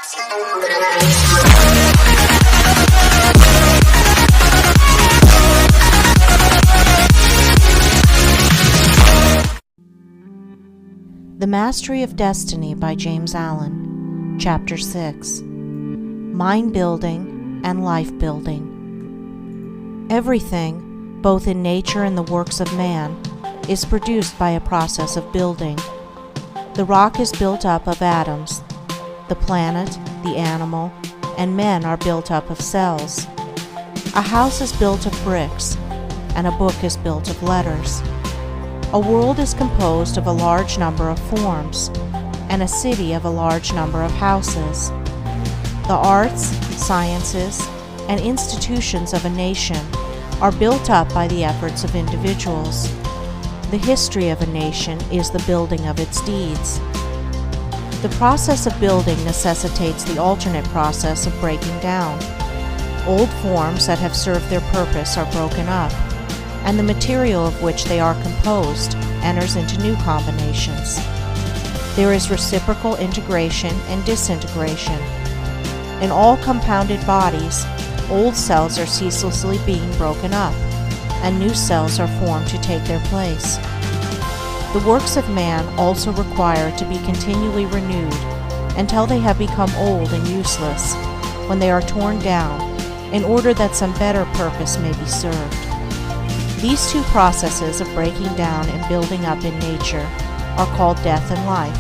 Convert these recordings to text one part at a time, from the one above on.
The Mastery of Destiny by James Allen, Chapter 6, Mind Building and Life Building. Everything, both in nature and the works of man, is produced by a process of building. The rock is built up of atoms. The planet, the animal, and men are built up of cells. A house is built of bricks, and a book is built of letters. A world is composed of a large number of forms, and a city of a large number of houses. The arts, sciences, and institutions of a nation are built up by the efforts of individuals. The history of a nation is the building of its deeds. The process of building necessitates the alternate process of breaking down. Old forms that have served their purpose are broken up, and the material of which they are composed enters into new combinations. There is reciprocal integration and disintegration. In all compounded bodies, old cells are ceaselessly being broken up, and new cells are formed to take their place. The works of man also require to be continually renewed until they have become old and useless, when they are torn down, in order that some better purpose may be served. These two processes of breaking down and building up in nature are called death and life.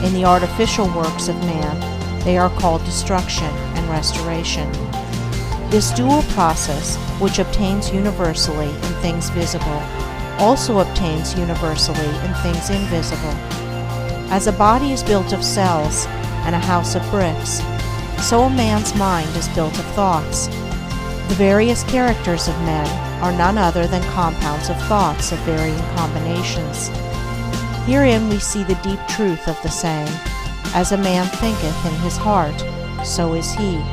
In the artificial works of man, they are called destruction and restoration. This dual process, which obtains universally in things visible, also obtains universally in things invisible. As a body is built of cells and a house of bricks, so a man's mind is built of thoughts. The various characters of men are none other than compounds of thoughts of varying combinations. Herein we see the deep truth of the saying, "As a man thinketh in his heart, so is he."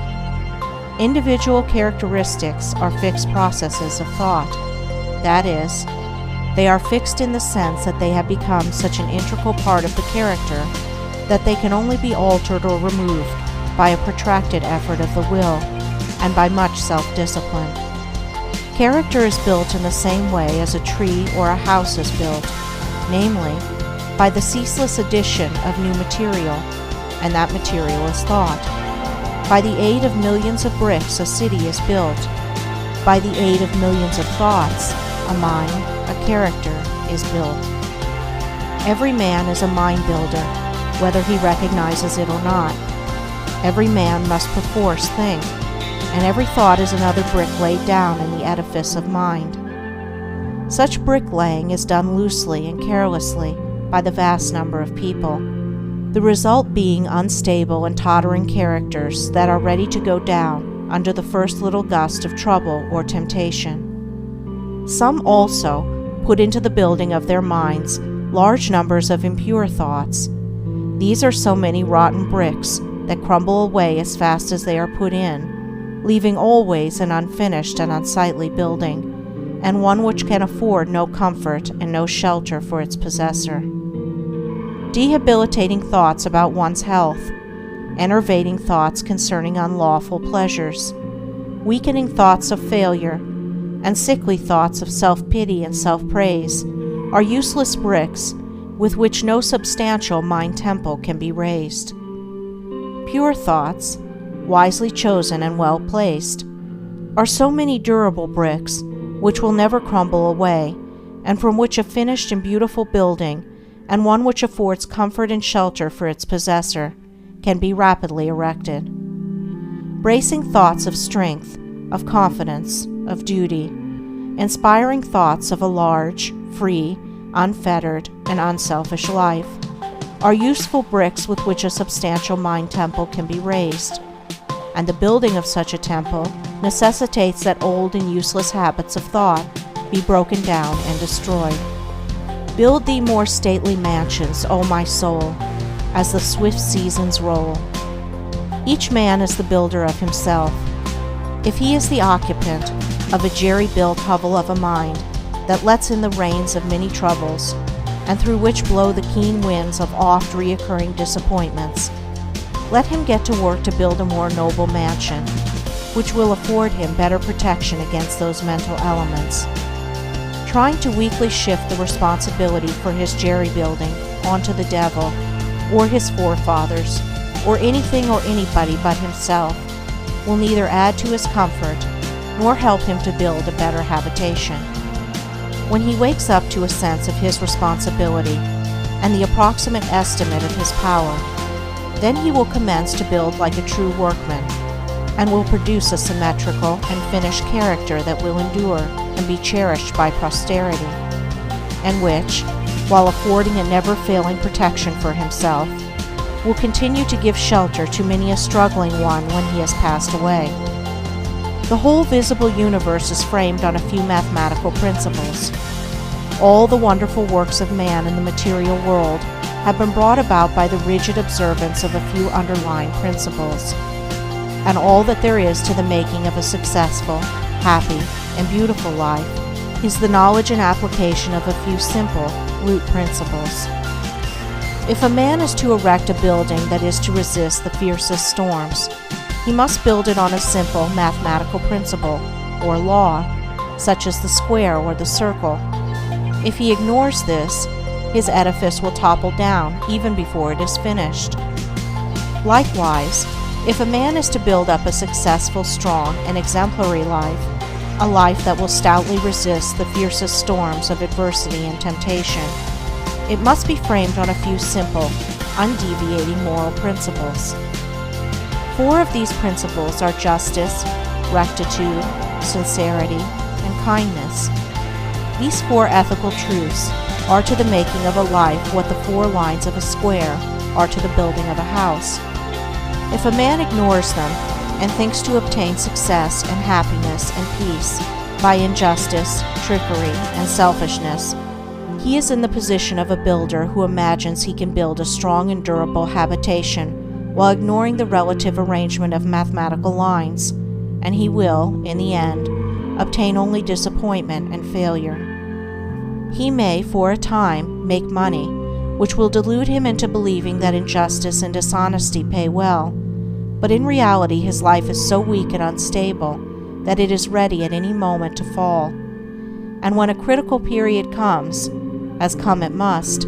Individual characteristics are fixed processes of thought. That is, they are fixed in the sense that they have become such an integral part of the character that they can only be altered or removed by a protracted effort of the will and by much self-discipline. Character is built in the same way as a tree or a house is built, namely, by the ceaseless addition of new material, and that material is thought. By the aid of millions of bricks a city is built. By the aid of millions of thoughts, a mind, a character, is built. Every man is a mind builder, whether he recognizes it or not. Every man must perforce think, and every thought is another brick laid down in the edifice of mind. Such bricklaying is done loosely and carelessly by the vast number of people, the result being unstable and tottering characters that are ready to go down under the first little gust of trouble or temptation. Some also put into the building of their minds large numbers of impure thoughts. These are so many rotten bricks that crumble away as fast as they are put in, leaving always an unfinished and unsightly building, and one which can afford no comfort and no shelter for its possessor. Debilitating thoughts about one's health, enervating thoughts concerning unlawful pleasures, weakening thoughts of failure, and sickly thoughts of self-pity and self-praise are useless bricks with which no substantial mind temple can be raised. Pure thoughts, wisely chosen and well placed, are so many durable bricks which will never crumble away, and from which a finished and beautiful building, and one which affords comfort and shelter for its possessor, can be rapidly erected. Bracing thoughts of strength, of confidence, of duty, inspiring thoughts of a large, free, unfettered, and unselfish life, are useful bricks with which a substantial mind temple can be raised, and the building of such a temple necessitates that old and useless habits of thought be broken down and destroyed. Build thee more stately mansions, O my soul, as the swift seasons roll. Each man is the builder of himself. If he is the occupant of a jerry-built hovel of a mind that lets in the rains of many troubles, and through which blow the keen winds of oft-reoccurring disappointments, let him get to work to build a more noble mansion, which will afford him better protection against those mental elements. Trying to weakly shift the responsibility for his jerry-building onto the devil, or his forefathers, or anything or anybody but himself, will neither add to his comfort nor help him to build a better habitation. When he wakes up to a sense of his responsibility and the approximate estimate of his power, then he will commence to build like a true workman, and will produce a symmetrical and finished character that will endure and be cherished by posterity, and which, while affording a never-failing protection for himself, will continue to give shelter to many a struggling one when he has passed away. The whole visible universe is framed on a few mathematical principles. All the wonderful works of man in the material world have been brought about by the rigid observance of a few underlying principles. And all that there is to the making of a successful, happy, and beautiful life is the knowledge and application of a few simple root principles. If a man is to erect a building that is to resist the fiercest storms, he must build it on a simple mathematical principle, or law, such as the square or the circle. If he ignores this, his edifice will topple down even before it is finished. Likewise, if a man is to build up a successful, strong, and exemplary life, a life that will stoutly resist the fiercest storms of adversity and temptation, it must be framed on a few simple, undeviating moral principles. 4 of these principles are justice, rectitude, sincerity, and kindness. These 4 ethical truths are to the making of a life what the 4 lines of a square are to the building of a house. If a man ignores them and thinks to obtain success and happiness and peace by injustice, trickery, and selfishness, he is in the position of a builder who imagines he can build a strong and durable habitation while ignoring the relative arrangement of mathematical lines, and he will, in the end, obtain only disappointment and failure. He may, for a time, make money, which will delude him into believing that injustice and dishonesty pay well, but in reality his life is so weak and unstable that it is ready at any moment to fall. And when a critical period comes, as come it must,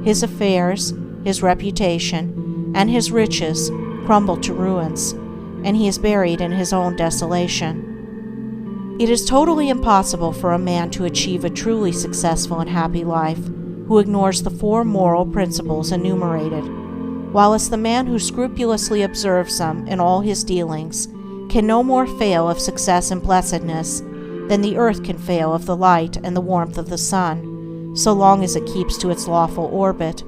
his affairs, his reputation, and his riches crumble to ruins, and he is buried in his own desolation. It is totally impossible for a man to achieve a truly successful and happy life who ignores the 4 moral principles enumerated, whilst the man who scrupulously observes them in all his dealings can no more fail of success and blessedness than the earth can fail of the light and the warmth of the sun, so long as it keeps to its lawful orbit,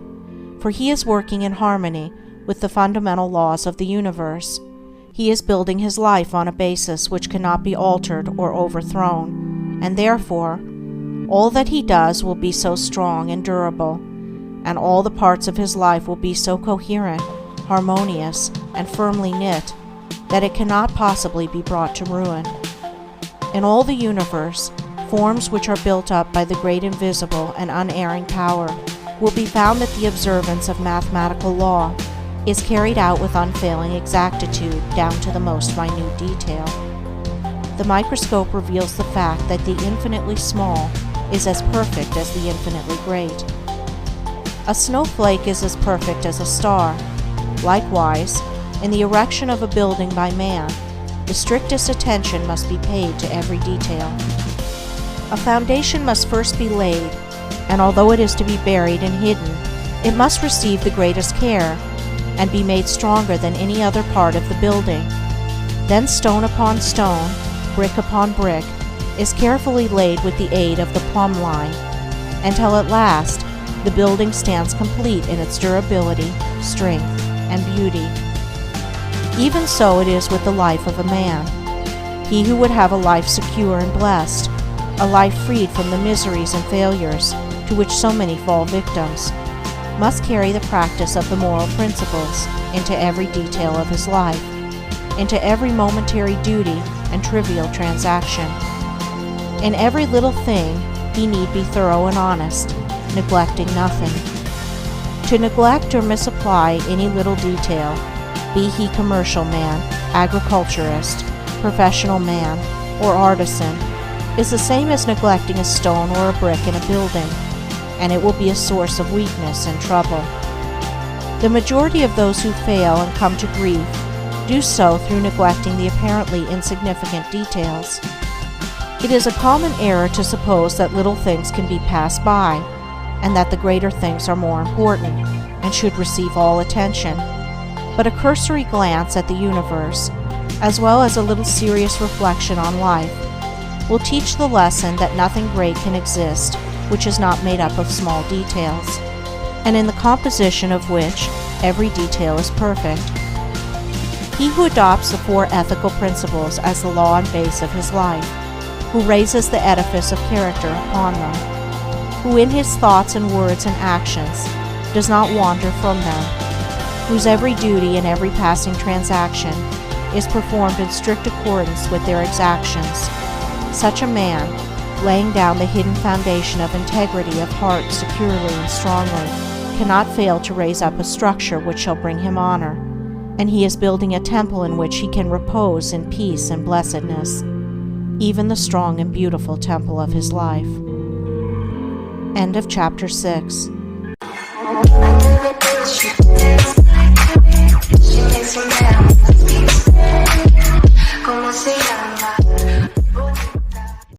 for he is working in harmony with the fundamental laws of the universe. He is building his life on a basis which cannot be altered or overthrown, and therefore all that he does will be so strong and durable, and all the parts of his life will be so coherent, harmonious, and firmly knit, that it cannot possibly be brought to ruin. In all the universe, forms which are built up by the great invisible and unerring power will be found that the observance of mathematical law is carried out with unfailing exactitude down to the most minute detail. The microscope reveals the fact that the infinitely small is as perfect as the infinitely great. A snowflake is as perfect as a star. Likewise, in the erection of a building by man, the strictest attention must be paid to every detail. A foundation must first be laid, and although it is to be buried and hidden, it must receive the greatest care, and be made stronger than any other part of the building. Then stone upon stone, brick upon brick, is carefully laid with the aid of the plumb line, until at last the building stands complete in its durability, strength, and beauty. Even so it is with the life of a man. He who would have a life secure and blessed, a life freed from the miseries and failures to which so many fall victims, must carry the practice of the moral principles into every detail of his life, into every momentary duty and trivial transaction. In every little thing he need be thorough and honest, neglecting nothing. To neglect or misapply any little detail be he commercial man, agriculturist, professional man, or artisan, is the same as neglecting a stone or a brick in a building, and it will be a source of weakness and trouble. The majority of those who fail and come to grief do so through neglecting the apparently insignificant details. It is a common error to suppose that little things can be passed by, and that the greater things are more important and should receive all attention. But a cursory glance at the universe, as well as a little serious reflection on life, will teach the lesson that nothing great can exist which is not made up of small details, and in the composition of which every detail is perfect. He who adopts the four ethical principles as the law and base of his life, who raises the edifice of character upon them, who in his thoughts and words and actions does not wander from them, whose every duty and every passing transaction is performed in strict accordance with their exactions, such a man, laying down the hidden foundation of integrity of heart securely and strongly, cannot fail to raise up a structure which shall bring him honor, and he is building a temple in which he can repose in peace and blessedness, even the strong and beautiful temple of his life. End of chapter 6.